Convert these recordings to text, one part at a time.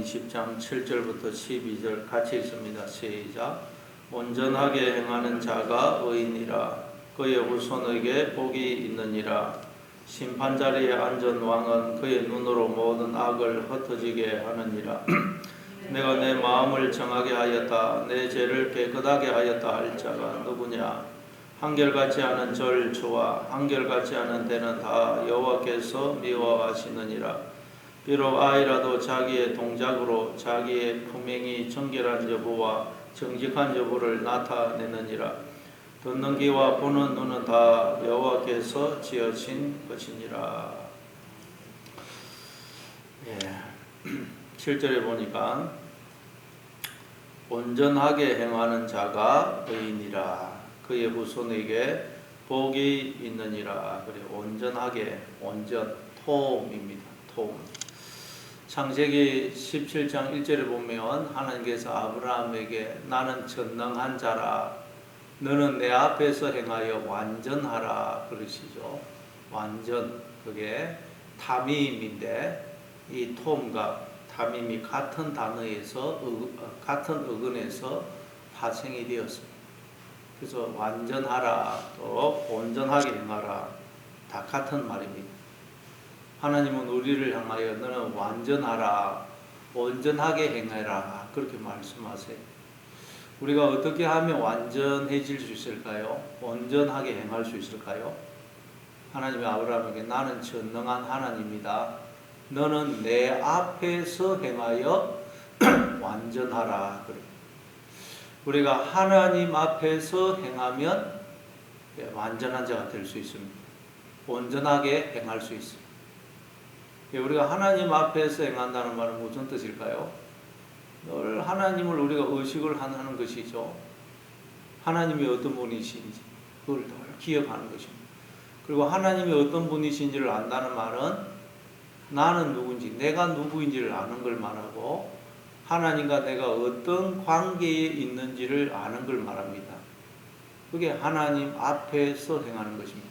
10장 7절부터 12절 같이 읽습니다. 시작. 온전하게 행하는 자가 의인이라. 그의 후손에게 복이 있느니라. 심판자리에 앉은 왕은 그의 눈으로 모든 악을 흩어지게 하느니라. 내가 내 마음을 정하게 하였다. 내 죄를 깨끗하게 하였다 할 자가 누구냐? 한결같이 하는 절주와 한결같이 하는 데는 다 여호와께서 미워하시느니라. 비록 아이라도 자기의 동작으로 자기의 품행이 정결한 여부와 정직한 여부를 나타내느니라. 듣는 귀와 보는 눈은 다 여호와께서 지으신 것이니라. 7절에 보니까 온전하게 행하는 자가 의인이라. 그의 후손에게 복이 있느니라. 그래, 온전하게, 온전, 톰입니다. 톰. 창세기 17장 1절에 보면 하나님께서 아브라함에게 나는 전능한 자라. 너는 내 앞에서 행하여 완전하라 그러시죠. 완전, 그게 타밈인데 이 톰과 타밈이 같은 단어에서 같은 어근에서 파생이 되었습니다. 그래서 완전하라, 또 온전하게 행하라, 다 같은 말입니다. 하나님은 우리를 향하여 너는 완전하라, 온전하게 행해라 그렇게 말씀하세요. 우리가 어떻게 하면 완전해질 수 있을까요? 온전하게 행할 수 있을까요? 하나님이 아브라함에게 나는 전능한 하나님이다. 너는 내 앞에서 행하여 완전하라 그래요. 우리가 하나님 앞에서 행하면 완전한 자가 될 수 있습니다. 온전하게 행할 수 있습니다. 우리가 하나님 앞에서 행한다는 말은 무슨 뜻일까요? 늘 하나님을 우리가 의식을 하는 것이죠. 하나님이 어떤 분이신지 그걸 늘 기억하는 것입니다. 그리고 하나님이 어떤 분이신지를 안다는 말은 나는 누군지, 내가 누구인지를 아는 걸 말하고 하나님과 내가 어떤 관계에 있는지를 아는 걸 말합니다. 그게 하나님 앞에서 행하는 것입니다.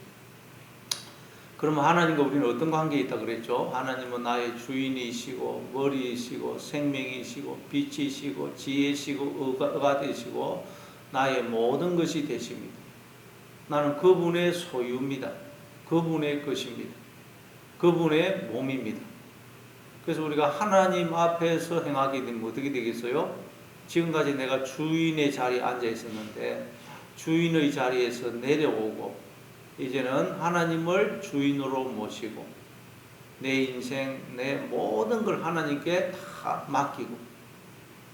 그러면 하나님과 우리는 어떤 관계에 있다 그랬죠? 하나님은 나의 주인이시고 머리이시고 생명이시고 빛이시고 지혜시고 의가 되시고 나의 모든 것이 되십니다. 나는 그분의 소유입니다. 그분의 것입니다. 그분의 몸입니다. 그래서 우리가 하나님 앞에서 행하게 되면 어떻게 되겠어요? 지금까지 내가 주인의 자리에 앉아 있었는데 주인의 자리에서 내려오고 이제는 하나님을 주인으로 모시고 내 인생, 내 모든 걸 하나님께 다 맡기고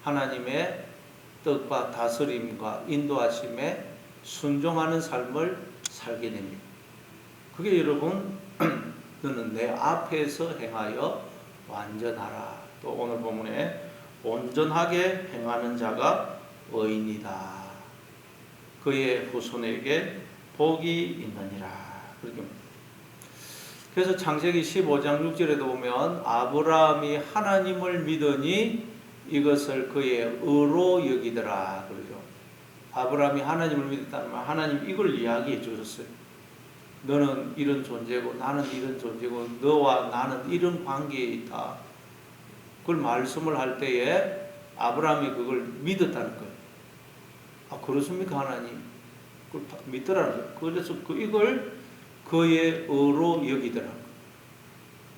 하나님의 뜻과 다스림과 인도하심에 순종하는 삶을 살게 됩니다. 그게 여러분 너는 내 앞에서 행하여 완전하라. 또 오늘 본문에 온전하게 행하는 자가 의인이다. 그의 후손에게 복이 있느니라. 그래서 창세기 15장 6절에도 보면 아브라함이 하나님을 믿으니 이것을 그의 의로 여기더라 그러죠. 아브라함이 하나님을 믿었다는 말, 하나님 이걸 이야기해 주셨어요. 너는 이런 존재고 나는 이런 존재고 너와 나는 이런 관계에 있다. 그걸 말씀을 할 때에 아브라함이 그걸 믿었다는 거예요. 아, 그렇습니까 하나님? 그걸 믿더라는 거예요. 그래서 이걸 그의 의로 여기더라고요.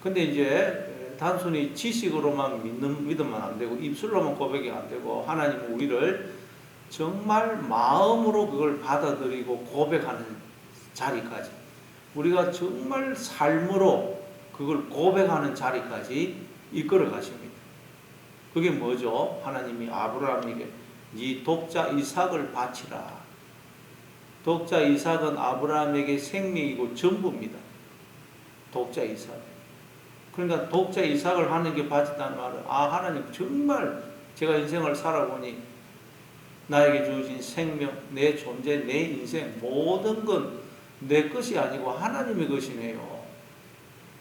근데 이제 단순히 지식으로만 믿으면 안 되고 입술로만 고백이 안 되고 하나님은 우리를 정말 마음으로 그걸 받아들이고 고백하는 자리까지 우리가 정말 삶으로 그걸 고백하는 자리까지 이끌어 가십니다. 그게 뭐죠? 하나님이 아브라함에게 네 독자 이삭을 바치라. 독자 이삭은 아브라함에게 생명이고 전부입니다. 독자 이삭. 그러니까 독자 이삭을 하나님께 바친다는 말은 하나님 정말 제가 인생을 살아보니 나에게 주신 생명, 내 존재, 내 인생 모든 건 내 것이 아니고 하나님의 것이네요.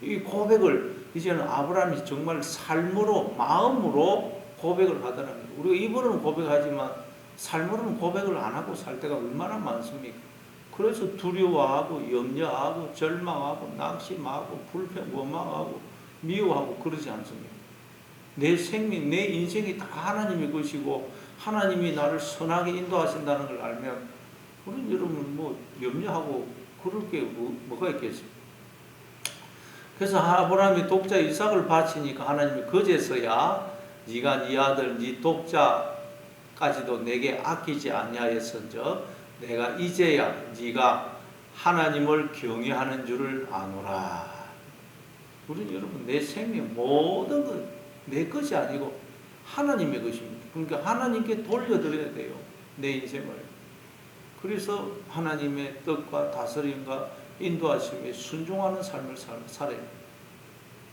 이 고백을 이제는 아브라함이 정말 삶으로 마음으로 고백을 하더랍니다. 우리가 입으로는 고백하지만 삶으로는 고백을 안 하고 살 때가 얼마나 많습니까? 그래서 두려워하고 염려하고 절망하고 낙심하고 불평, 원망하고 미워하고 그러지 않습니까? 내 생명, 내 인생이 다 하나님의 것이고 하나님이 나를 선하게 인도하신다는 걸 알면 우리 여러분 뭐 염려하고 그럴 게 뭐가 있겠어요? 그래서 아브라함이 독자 이삭을 바치니까 하나님이 그제서야 네가 네 아들 네 독자까지도 내게 아끼지 아니하였은즉 내가 이제야 네가 하나님을 경외하는 줄을 아노라. 우리 여러분 내 생명 모든 것 내 것이 아니고 하나님의 것입니다. 그러니까 하나님께 돌려드려야 돼요. 내 인생을. 그래서 하나님의 뜻과 다스림과 인도하심에 순종하는 삶을 살아요.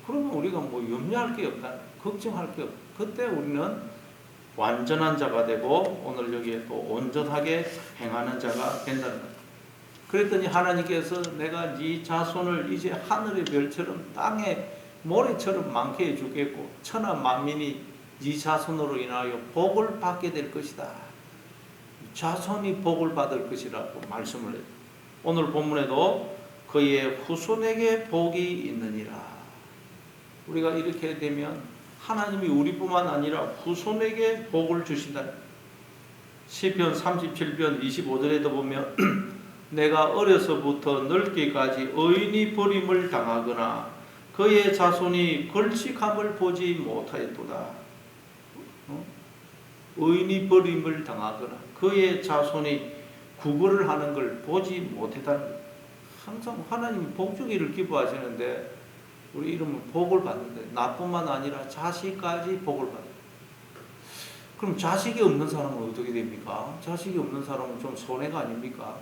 그러면 우리가 뭐 염려할 게 없다. 걱정할 게 없다. 그때 우리는 완전한 자가 되고 오늘 여기에 또 온전하게 행하는 자가 된다는 거예요. 그랬더니 하나님께서 내가 네 자손을 이제 하늘의 별처럼 땅의 모래처럼 많게 해주겠고 천하 만민이 네 자손으로 인하여 복을 받게 될 것이다. 자손이 복을 받을 것이라고 말씀을 해요. 오늘 본문에도 그의 후손에게 복이 있느니라. 우리가 이렇게 되면 하나님이 우리뿐만 아니라 후손에게 복을 주신다. 시편 37편 25절에도 보면 내가 어려서부터 늙기까지 의인이 버림을 당하거나 그의 자손이 걸칙함을 보지 못하였도다. 의인이 버림을 당하거나 그의 자손이 구걸을 하는 걸 보지 못했다는 거예요. 항상 하나님이 복 주기를 기뻐하시는데 우리 이러면 복을 받는데 나뿐만 아니라 자식까지 복을 받아요. 그럼 자식이 없는 사람은 어떻게 됩니까? 자식이 없는 사람은 좀 손해가 아닙니까?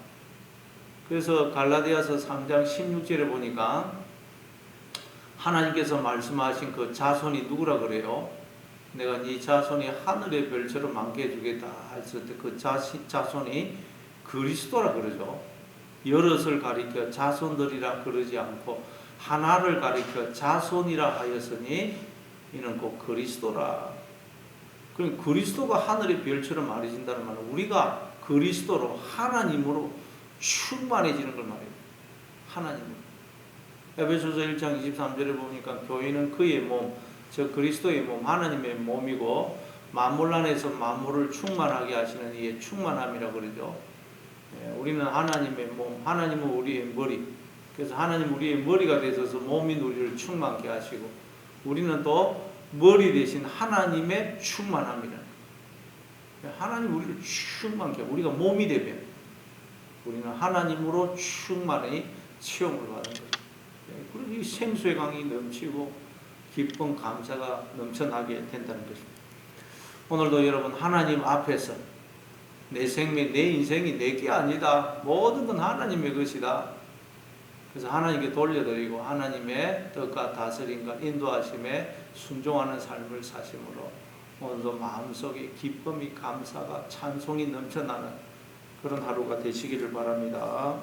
그래서 갈라디아서 3장 16절에 보니까 하나님께서 말씀하신 그 자손이 누구라 그래요? 내가 네 자손이 하늘의 별처럼 많게 해주겠다 했을 때 그 자손이 그리스도라 그러죠. 여럿을 가리켜 자손들이라 그러지 않고 하나를 가리켜 자손이라 하였으니 이는 곧 그리스도라. 그럼 그리스도가 하늘의 별처럼 말해진다는 말은 우리가 그리스도로 하나님으로 충만해지는 걸 말해요. 하나님으로. 에베소서 1장 23절에 보니까 교회는 그의 몸, 저 그리스도의 몸, 하나님의 몸이고 만물 안에서 만물을 충만하게 하시는 이의 충만함이라고 그러죠. 우리는 하나님의 몸, 하나님은 우리의 머리. 그래서 하나님 우리의 머리가 되셔서 몸인 우리를 충만케 하시고 우리는 또 머리 대신 하나님의 충만함이라. 하나님 우리를 충만케 우리가 몸이 되면 우리는 하나님으로 충만히 체험을 받는 거예요. 그래서 이 생수의 강이 넘치고 기쁨 감사가 넘쳐나게 된다는 것입니다. 오늘도 여러분 하나님 앞에서 내 생명, 내 인생이 내게 아니다. 모든 건 하나님의 것이다. 그래서 하나님께 돌려드리고 하나님의 뜻과 다스림과 인도하심에 순종하는 삶을 사심으로 오늘도 마음속에 기쁨이 감사가 찬송이 넘쳐나는 그런 하루가 되시기를 바랍니다.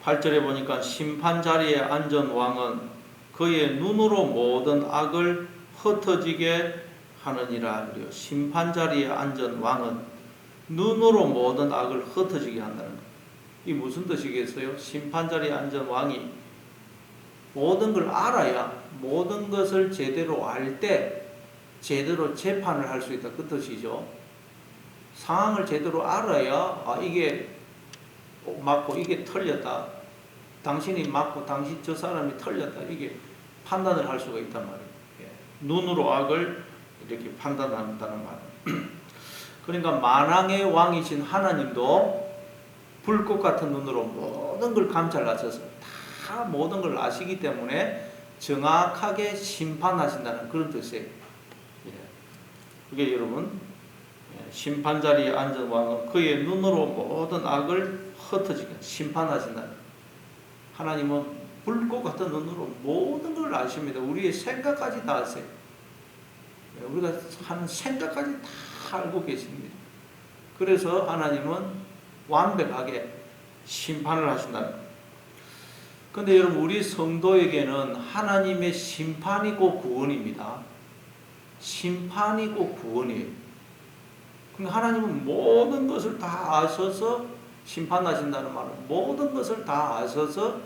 8절에 보니까 심판 자리에 앉은 왕은 그의 눈으로 모든 악을 흩어지게 하느니라. 그래요. 심판 자리에 앉은 왕은 눈으로 모든 악을 흩어지게 한다는 것. 이 무슨 뜻이겠어요? 심판 자리에 앉은 왕이 모든 걸 알아야 모든 것을 제대로 알 때 제대로 재판을 할 수 있다. 그 뜻이죠. 상황을 제대로 알아야 이게 맞고 이게 틀렸다. 당신이 맞고 당신 저 사람이 틀렸다. 이게 판단을 할 수가 있단 말이에요. 눈으로 악을 이렇게 판단한다는 말. 그러니까 만왕의 왕이신 하나님도 불꽃 같은 눈으로 모든 걸 감찰하셔서 다 모든 걸 아시기 때문에 정확하게 심판하신다는 그런 뜻이에요. 그게 여러분 심판 자리에 앉은 왕은 그의 눈으로 모든 악을 흩어지게 심판하신다는. 하나님은 불꽃 같은 눈으로 모든 걸 아십니다. 우리의 생각까지 다 아세요. 우리가 하는 생각까지 다 알고 계십니다. 그래서 하나님은 완벽하게 심판을 하신다는 거예요. 그런데 여러분 우리 성도에게는 하나님의 심판이고 구원입니다. 심판이고 구원이에요. 그러니까 하나님은 모든 것을 다 아셔서 심판하신다는 말은 모든 것을 다 아셔서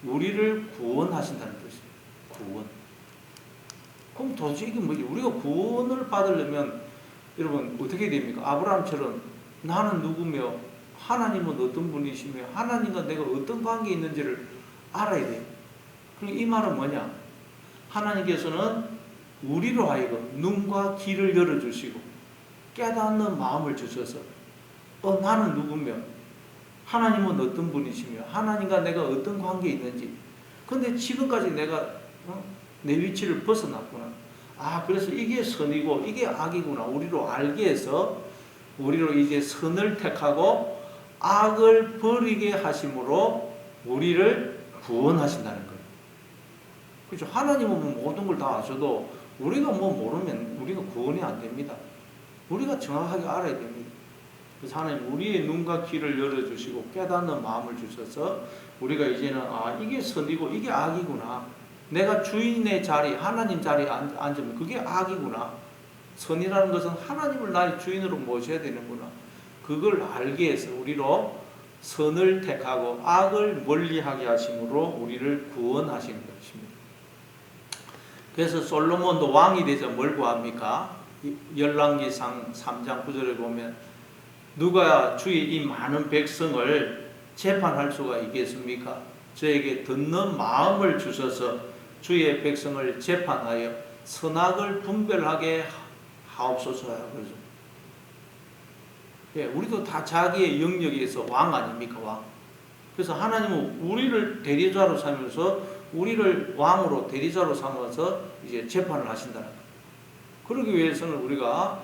우리를 구원하신다는 뜻이에요. 구원. 그럼 도대체 이게 뭐지? 우리가 구원을 받으려면 여러분 어떻게 됩니까? 아브라함처럼 나는 누구며 하나님은 어떤 분이시며 하나님과 내가 어떤 관계에 있는지를 알아야 돼요. 그럼 이 말은 뭐냐? 하나님께서는 우리로 하여금 눈과 귀를 열어주시고 깨닫는 마음을 주셔서 나는 누구며 하나님은 어떤 분이시며 하나님과 내가 어떤 관계에 있는지. 근데 지금까지 내가 내 위치를 벗어났구나. 그래서 이게 선이고 이게 악이구나. 우리로 알게 해서 우리로 이제 선을 택하고 악을 버리게 하심으로 우리를 구원하신다는 거예요. 그렇죠? 하나님은 모든 걸 다 아셔도 우리가 모르면 우리가 구원이 안 됩니다. 우리가 정확하게 알아야 됩니다. 그래서 하나님 우리의 눈과 귀를 열어주시고 깨닫는 마음을 주셔서 우리가 이제는 이게 선이고 이게 악이구나. 내가 주인의 자리, 하나님 자리에 앉으면 그게 악이구나. 선이라는 것은 하나님을 나의 주인으로 모셔야 되는구나. 그걸 알게 해서 우리로 선을 택하고 악을 멀리하게 하심으로 우리를 구원하시는 것입니다. 그래서 솔로몬도 왕이 되자 뭘 구합니까? 열왕기상 3장 9절에 보면 누가 주의 이 많은 백성을 재판할 수가 있겠습니까? 저에게 듣는 마음을 주셔서 주의 백성을 재판하여 선악을 분별하게 하옵소서. 그러죠. 예, 우리도 다 자기의 영역에서 왕 아닙니까? 왕. 그래서 하나님은 우리를 대리자로 삼으면서 우리를 왕으로 대리자로 삼아서 이제 재판을 하신다는 거예요. 그러기 위해서는 우리가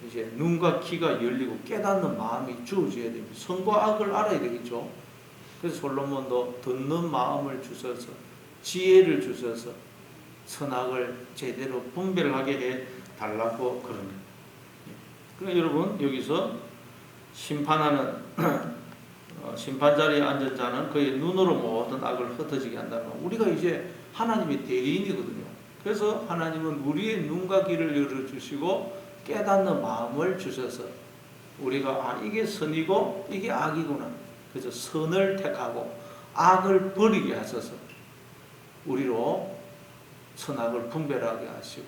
이제 눈과 귀가 열리고 깨닫는 마음이 주어져야 됩니다. 선과 악을 알아야 되겠죠. 그래서 솔로몬도 듣는 마음을 주셔서 지혜를 주셔서 선악을 제대로 분별하게 해 달라고 그런 거예요. 그러니까 여러분 여기서 심판하는 심판 자리에 앉은 자는 그의 눈으로 모든 악을 흩어지게 한다는 거. 우리가 이제 하나님의 대리인이거든요. 그래서 하나님은 우리의 눈과 귀를 열어주시고 깨닫는 마음을 주셔서 우리가 이게 선이고 이게 악이구나. 그래서 선을 택하고 악을 버리게 하셔서 우리로 선악을 분별하게 하시고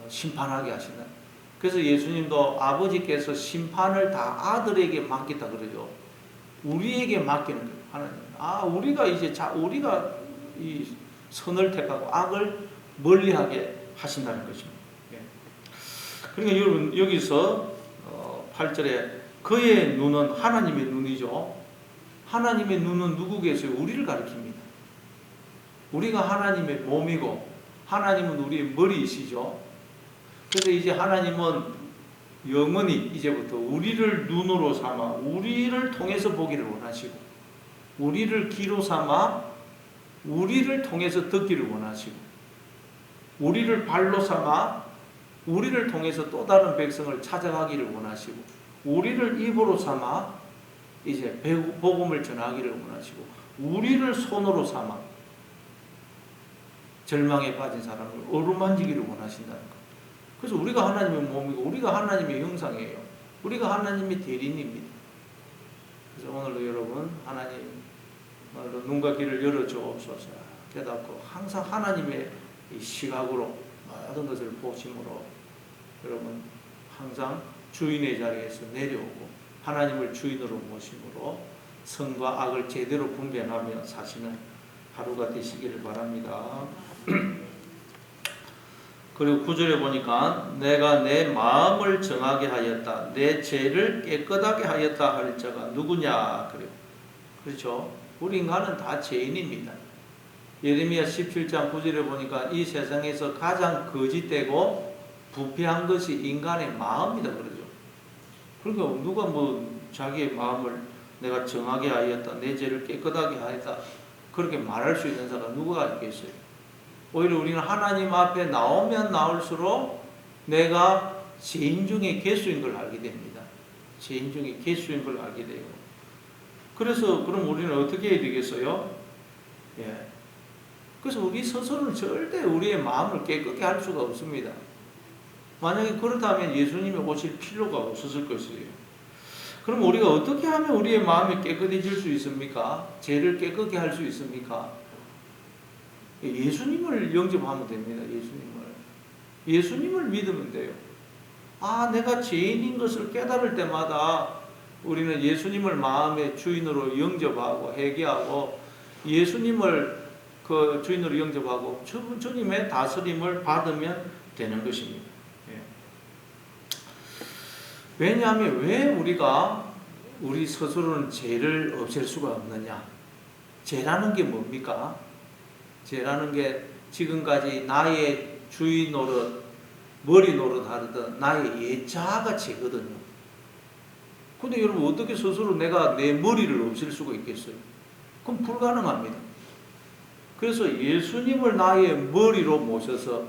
심판하게 하신다. 그래서 예수님도 아버지께서 심판을 다 아들에게 맡겼다 그러죠. 우리에게 맡기는 거예요. 하나님. 우리가 이제 우리가 이 선을 택하고 악을 멀리하게 하신다는 것입니다. 그러니까 여러분 여기서 8절에 그의 눈은 하나님의 눈이죠. 하나님의 눈은 누구 계세요? 우리를 가리킵니다. 우리가 하나님의 몸이고 하나님은 우리의 머리이시죠. 그래서 이제 하나님은 영원히 이제부터 우리를 눈으로 삼아 우리를 통해서 보기를 원하시고 우리를 귀로 삼아 우리를 통해서 듣기를 원하시고 우리를 발로 삼아 우리를 통해서 또 다른 백성을 찾아가기를 원하시고 우리를 입으로 삼아 이제 복음을 전하기를 원하시고 우리를 손으로 삼아 절망에 빠진 사람을 어루만지기를 원하신다는 것. 그래서 우리가 하나님의 몸이고 우리가 하나님의 형상이에요. 우리가 하나님의 대리인입니다. 그래서 오늘도 여러분 하나님 오늘도 눈과 귀를 열어주옵소서. 깨닫고 항상 하나님의 이 시각으로 모든 것을 보심으로 여러분 항상 주인의 자리에서 내려오고 하나님을 주인으로 모심으로 선과 악을 제대로 분별하며 사시는 하루가 되시기를 바랍니다. 그리고 9절에 보니까 내가 내 마음을 정하게 하였다. 내 죄를 깨끗하게 하였다 할 자가 누구냐. 그래요. 그렇죠. 우리 인간은 다 죄인입니다. 예레미야 17장 9절에 보니까 이 세상에서 가장 거짓되고 부패한 것이 인간의 마음이다 그러죠. 그러니까 누가 자기의 마음을 내가 정하게 하였다. 내 죄를 깨끗하게 하였다. 그렇게 말할 수 있는 사람 누가 있겠어요? 오히려 우리는 하나님 앞에 나오면 나올수록 내가 죄인 중에 개수인 걸 알게 됩니다. 죄인 중에 개수인 걸 알게 돼요. 그래서 그럼 우리는 어떻게 해야 되겠어요? 예. 그래서 우리 스스로는 절대 우리의 마음을 깨끗게 할 수가 없습니다. 만약에 그렇다면 예수님이 오실 필요가 없었을 것이에요. 그럼 우리가 어떻게 하면 우리의 마음이 깨끗해질 수 있습니까? 죄를 깨끗게 할 수 있습니까? 예수님을 영접하면 됩니다. 예수님을. 예수님을 믿으면 돼요. 아, 내가 죄인인 것을 깨달을 때마다 우리는 예수님을 마음의 주인으로 영접하고 회개하고 예수님을 그 주인으로 영접하고 주님의 다스림을 받으면 되는 것입니다. 예. 왜냐하면 왜 우리가 우리 스스로는 죄를 없앨 수가 없느냐? 죄라는 게 뭡니까? 죄라는 게 지금까지 나의 주인 노릇, 머리 노릇 하던 나의 예자가 죄거든요. 근데 여러분 어떻게 스스로 내가 내 머리를 없앨 수가 있겠어요? 그럼 불가능합니다. 그래서 예수님을 나의 머리로 모셔서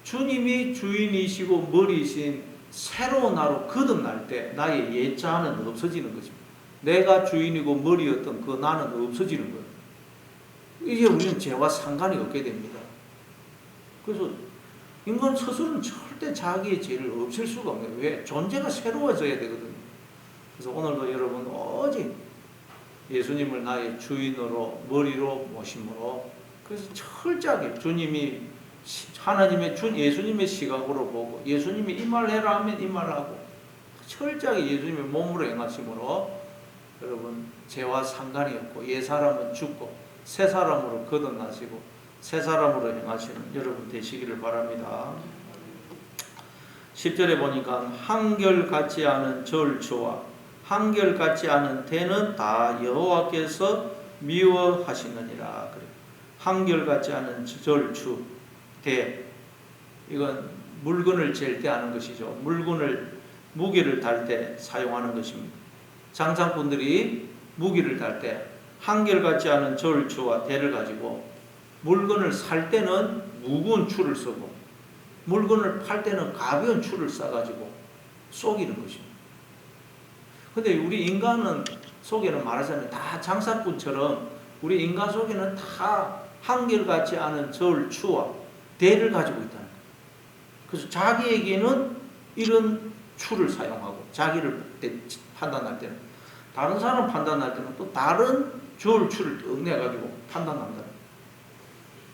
주님이 주인이시고 머리이신 새로운 나로 거듭날 때 나의 예자는 없어지는 것입니다. 내가 주인이고 머리였던 그 나는 없어지는 거예요. 이제 우리는 죄와 상관이 없게 됩니다. 그래서 인간 스스로는 절대 자기의 죄를 없앨 수가 없는 거예요. 왜? 존재가 새로워져야 되거든요. 그래서 오늘도 여러분 오직 예수님을 나의 주인으로 머리로 모심으로 그래서 철저하게 주님이 하나님의 예수님의 시각으로 보고 예수님이 이 말 해라 하면 이 말하고 철저하게 예수님의 몸으로 행하심으로 여러분 죄와 상관이 없고 옛 사람은 죽고 새 사람으로 거듭나시고 새 사람으로 행하시는 여러분 되시기를 바랍니다. 10절에 보니까 한결같지 않은 절주와 한결같지 않은 대는 다 여호와께서 미워하시느니라. 그래. 한결같지 않은 절주, 대, 이건 물건을 잴 때 하는 것이죠. 무기를 달 때 사용하는 것입니다. 장사꾼들이 무기를 달 때 한결같지 않은 절주와 대를 가지고 물건을 살 때는 무거운 줄을 쓰고 물건을 팔 때는 가벼운 줄을 싸가지고 속이는 것입니다. 근데 우리 인간은 속에는 말하자면 다 장사꾼처럼 우리 인간 속에는 다 한결같지 않은 절추와 대를 가지고 있다는 거예요. 그래서 자기에게는 이런 추를 사용하고 자기를 판단할 때는 다른 사람 판단할 때는 또 다른 절추를 떠내가지고 판단한다는 거예요.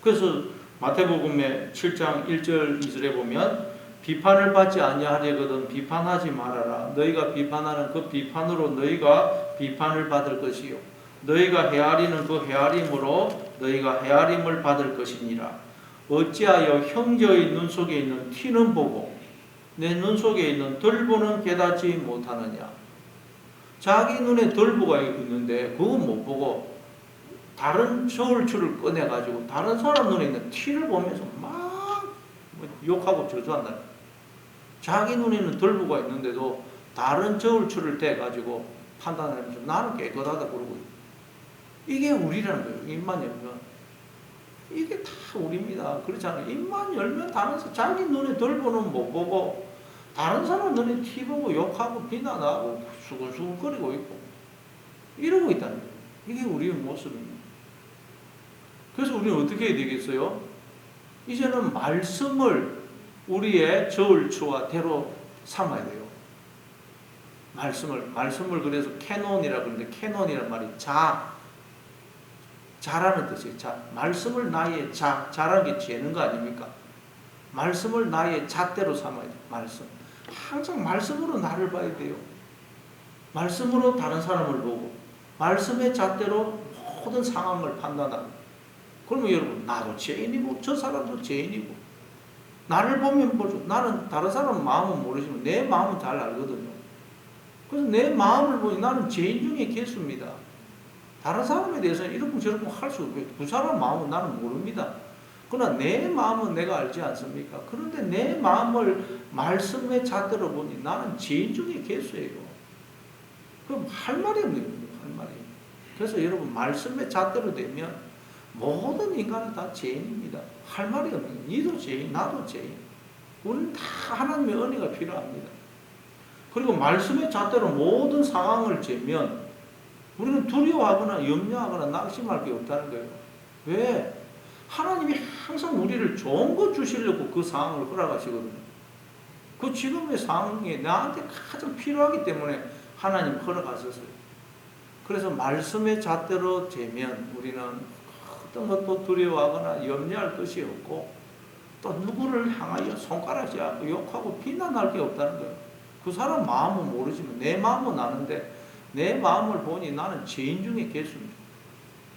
그래서 마태복음의 7장 1절 2절에 보면 비판을 받지 아니하려거든 비판하지 말아라. 너희가 비판하는 그 비판으로 너희가 비판을 받을 것이요 너희가 헤아리는 그 헤아림으로 너희가 헤아림을 받을 것이니라. 어찌하여 형제의 눈 속에 있는 티는 보고 내 눈 속에 있는 덜보는 깨닫지 못하느냐. 자기 눈에 덜보가 있는데 그건 못 보고 다른 저울추를 꺼내가지고 다른 사람 눈에 있는 티를 보면서 막 욕하고 저주한다. 자기 눈에는 덜보가 있는데도 다른 저울추를 대가지고 판단하면서 나는 깨끗하다 그러고 이게 우리라는 거예요. 입만 열면 이게 다 우리입니다. 그렇잖아요. 입만 열면 다른 사람 자기 눈에 덜보는 못 보고 다른 사람 눈에 티 보고 욕하고 비난하고 수근수근거리고 있고 이러고 있다는 거예요. 이게 우리의 모습입니다. 그래서 우리는 어떻게 해야 되겠어요? 이제는 말씀을 우리의 저울추와 대로 삼아야 돼요. 말씀을 그래서 캐논이라고 그러는데 캐논이란 말이 자라는 뜻이에요. 말씀을 나의 자라는 게 죄는 거 아닙니까? 말씀을 나의 잣대로 삼아야 돼요. 말씀. 항상 말씀으로 나를 봐야 돼요. 말씀으로 다른 사람을 보고 말씀의 잣대로 모든 상황을 판단하고 그러면 여러분 나도 죄인이고 저 사람도 죄인이고 나를 보면 보죠. 나는 다른 사람 마음은 모르지만 내 마음은 잘 알거든요. 그래서 내 마음을 보니 나는 죄인 중에 개수입니다. 다른 사람에 대해서는 이렇고 저렇고 할 수 없고요. 그 사람 마음은 나는 모릅니다. 그러나 내 마음은 내가 알지 않습니까? 그런데 내 마음을 말씀의 잣대로 보니 나는 죄인 중에 개수예요. 그럼 할 말이 없는 거예요. 할 말이. 그래서 여러분 말씀의 잣대로 되면 모든 인간은 다 죄인입니다. 할 말이 없는 거예요. 니도 죄인, 나도 죄인. 우리는 다 하나님의 은혜가 필요합니다. 그리고 말씀의 잣대로 모든 상황을 재면 우리는 두려워하거나 염려하거나 낙심할 게 없다는 거예요. 왜? 하나님이 항상 우리를 좋은 거 주시려고 그 상황을 허락하시거든요. 그 지금의 상황이 나한테 가장 필요하기 때문에 하나님 허락하셨어요. 그래서 말씀의 잣대로 재면 우리는 어떤 것도 두려워하거나 염려할 것이 없고 또 누구를 향하여 손가락질 하고 욕하고 비난할 게 없다는 거예요. 그 사람 마음은 모르지만 내 마음은 아는데 내 마음을 보니 나는 죄인 중에 괴수입니다.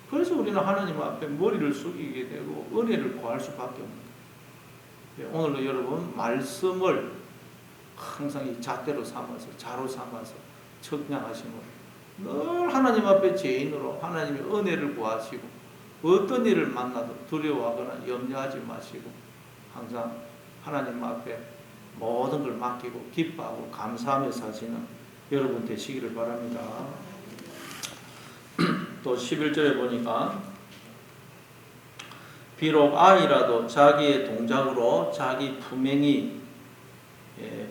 그래서 우리는 하나님 앞에 머리를 숙이게 되고 은혜를 구할 수밖에 없는 거예요. 오늘도 여러분 말씀을 항상 이 잣대로 삼아서 자로 삼아서 청량하심으로 늘 하나님 앞에 죄인으로 하나님의 은혜를 구하시고 어떤 일을 만나도 두려워하거나 염려하지 마시고 항상 하나님 앞에 모든 걸 맡기고 기뻐하고 감사하며 사시는 여러분 되시기를 바랍니다. 또 11절에 보니까 비록 아이라도 자기의 동작으로 자기 품행이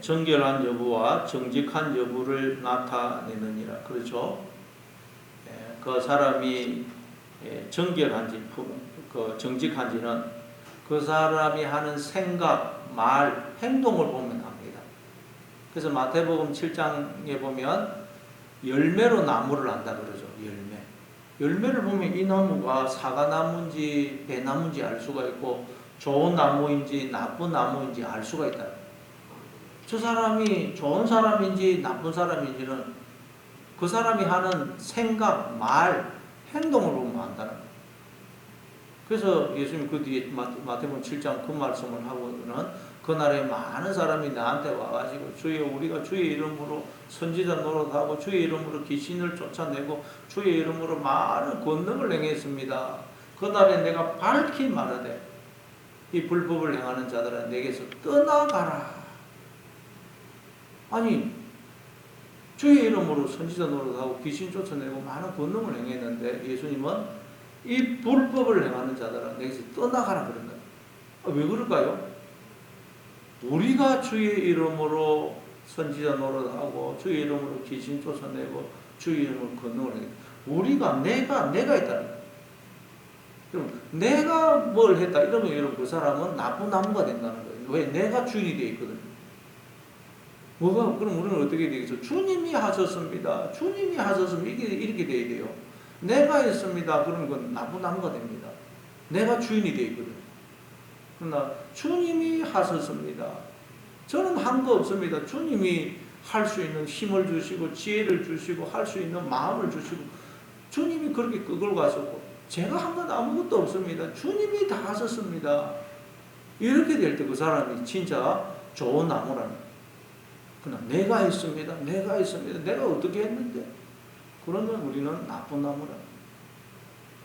정결한 여부와 정직한 여부를 나타내느니라. 그렇죠? 그 사람이 정결한지 정직한지는 그 사람이 하는 생각, 말, 행동을 보면 압니다. 그래서 마태복음 7장에 보면 열매로 나무를 안다 그러죠. 열매를 보면 이 나무가 사과나무인지 배나무인지 알 수가 있고 좋은 나무인지 나쁜 나무인지 알 수가 있다. 저 사람이 좋은 사람인지 나쁜 사람인지는 그 사람이 하는 생각, 말, 행동을 보면 안다는 거예요. 그래서 예수님 그 뒤에 마태복음 7장 그 말씀을 하고는 그날에 많은 사람이 나한테 와가지고 주여 우리가 주의 이름으로 선지자 노릇하고 주의 이름으로 귀신을 쫓아내고 주의 이름으로 많은 권능을 행했습니다. 그날에 내가 밝히 말하되 이 불법을 행하는 자들은 내게서 떠나가라. 아니 주의 이름으로 선지자 노릇하고 귀신 쫓아내고 많은 권능을 행했는데 예수님은 이 불법을 행하는 자들은 내게서 떠나가라 그런 거예요. 왜 그럴까요? 우리가 주의 이름으로 선지자 노릇하고 주의 이름으로 귀신 쫓아내고 주의 이름으로 권능을 해. 우리가 내가 있다는 거예요. 그럼 내가 뭘 했다 이러면 여러분 그 사람은 나쁜 나무가 된다는 거예요. 왜? 내가 주인이 되어 있거든요. 뭐가 그럼 우리는 어떻게 되겠어? 주님이 하셨습니다. 주님이 하셨으면 이렇게 돼야 돼요. 내가 했습니다. 그러면 그건 나쁜 나무가 됩니다. 내가 주인이 되어 있거든요. 그러나 주님이 하셨습니다. 저는 한 거 없습니다. 주님이 할 수 있는 힘을 주시고 지혜를 주시고 할 수 있는 마음을 주시고 주님이 그렇게 끌고 가셨고 제가 한 건 아무것도 없습니다. 주님이 다 하셨습니다. 이렇게 될 때 그 사람이 진짜 좋은 나무라는 거예요. 그러나 내가 했습니다. 내가 어떻게 했는데 그러면 우리는 나쁜 나무라는 거예요.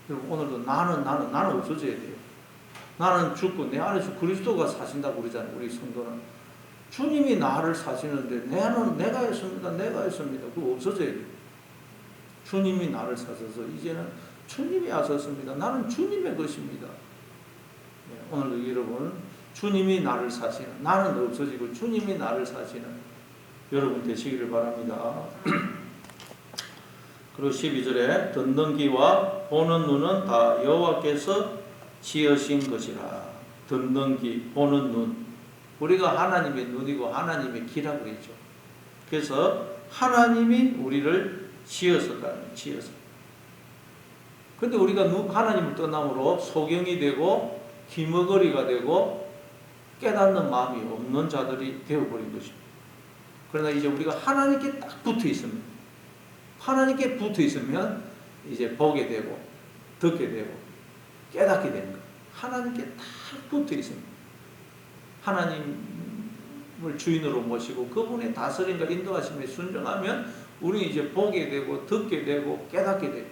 여러분 오늘도 나는 없어져야 돼요. 나는 죽고 내 안에서 그리스도가 사신다고 그러잖아요. 우리 성도는 주님이 나를 사시는데 내가 했습니다. 그거 없어져야 돼요. 주님이 나를 사셔서 이제는 주님이 하셨습니다. 나는 주님의 것입니다. 오늘도 여러분 주님이 나를 사시는 나는 없어지고 주님이 나를 사시는 여러분 되시기를 바랍니다. 그리고 12절에 듣는 귀와 보는 눈은 다 여호와께서 지으신 것이라. 듣는 귀, 보는 눈. 우리가 하나님의 눈이고 하나님의 귀라고 그랬죠. 그래서 하나님이 우리를 지어서. 근데 우리가 하나님을 떠남으로 소경이 되고 귀머거리가 되고 깨닫는 마음이 없는 자들이 되어버린 것입니다. 그러나 이제 우리가 하나님께 딱 붙어 있습니다. 하나님께 붙어 있으면 이제 보게 되고 듣게 되고 깨닫게 되는 거예요. 하나님께 딱 붙어 있습니다. 하나님을 주인으로 모시고 그분의 다스림과 인도하심에 순종하면 우리는 이제 보게 되고 듣게 되고 깨닫게 되고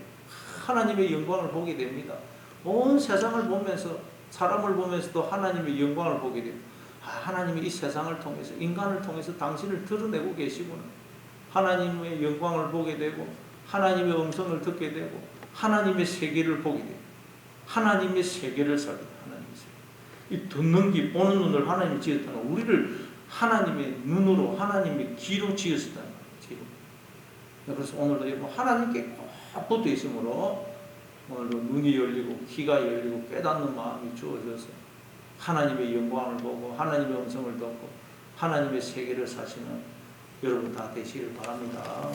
하나님의 영광을 보게 됩니다. 온 세상을 보면서 사람을 보면서도 하나님의 영광을 보게 됩니다. 하나님이 이 세상을 통해서 인간을 통해서 당신을 드러내고 계시구나. 하나님의 영광을 보게 되고 하나님의 음성을 듣게 되고 하나님의 세계를 보게 돼요. 하나님의 세계를 살게 돼요. 하나님의 세계. 이 듣는 귀, 보는 눈을 하나님이 지었다는 우리를 하나님의 눈으로 하나님의 귀로 지었다는 거예요. 그래서 오늘도 하나님께 꼭 붙어 있으므로 오늘도 눈이 열리고 귀가 열리고 깨닫는 마음이 주어져서 하나님의 영광을 보고 하나님의 음성을 듣고 하나님의 세계를 사시는 여러분 다 되시길 바랍니다.